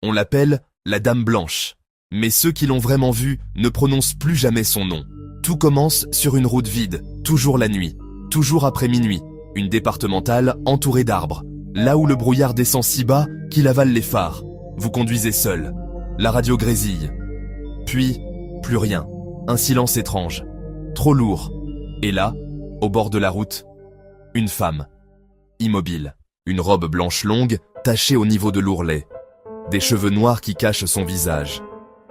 On l'appelle la Dame Blanche. Mais ceux qui l'ont vraiment vue ne prononcent plus jamais son nom. Tout commence sur une route vide, toujours la nuit, toujours après minuit. Une départementale entourée d'arbres, là où le brouillard descend si bas qu'il avale les phares. Vous conduisez seul. La radio grésille. Puis, plus rien. Un silence étrange. Trop lourd. Et là, au bord de la route, une femme. Immobile. Une robe blanche longue, tachée au niveau de l'ourlet. Des cheveux noirs qui cachent son visage.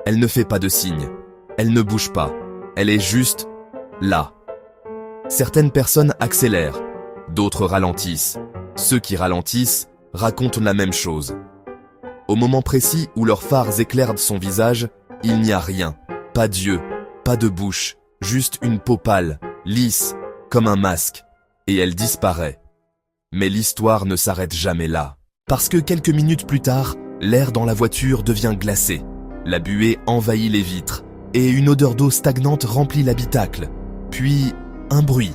Elle ne fait pas de signe. Elle ne bouge pas. Elle est juste là. Certaines personnes accélèrent. D'autres ralentissent. Ceux qui ralentissent racontent la même chose. Au moment précis où leurs phares éclairent son visage, il n'y a rien. Pas d'yeux, pas de bouche, juste une peau pâle, lisse, comme un masque. Et elle disparaît. Mais l'histoire ne s'arrête jamais là. Parce que quelques minutes plus tard, l'air dans la voiture devient glacé. La buée envahit les vitres et une odeur d'eau stagnante remplit l'habitacle. Puis, un bruit,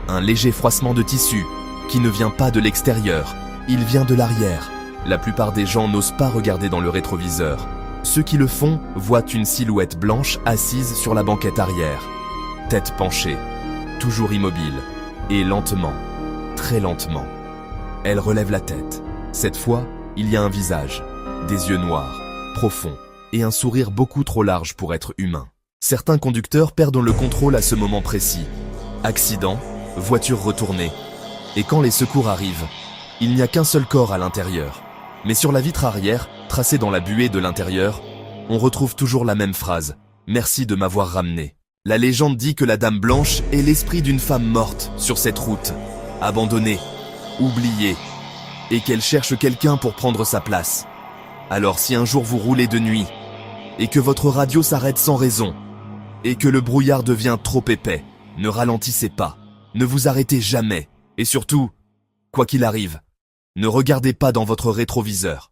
un léger froissement de tissu qui ne vient pas de l'extérieur, il vient de l'arrière. La plupart des gens n'osent pas regarder dans le rétroviseur. Ceux qui le font voient une silhouette blanche assise sur la banquette arrière. Tête penchée, toujours immobile, et lentement, très lentement. Elle relève la tête. Cette fois, il y a un visage, des yeux noirs, profonds, et un sourire beaucoup trop large pour être humain. Certains conducteurs perdent le contrôle à ce moment précis. Accident, voiture retournée. Et quand les secours arrivent, il n'y a qu'un seul corps à l'intérieur. Mais sur la vitre arrière, tracée dans la buée de l'intérieur, on retrouve toujours la même phrase. « Merci de m'avoir ramené ». La légende dit que la Dame Blanche est l'esprit d'une femme morte sur cette route, abandonnée, oubliée, et qu'elle cherche quelqu'un pour prendre sa place. Alors si un jour vous roulez de nuit, et que votre radio s'arrête sans raison, et que le brouillard devient trop épais, ne ralentissez pas, ne vous arrêtez jamais, et surtout, quoi qu'il arrive, ne regardez pas dans votre rétroviseur.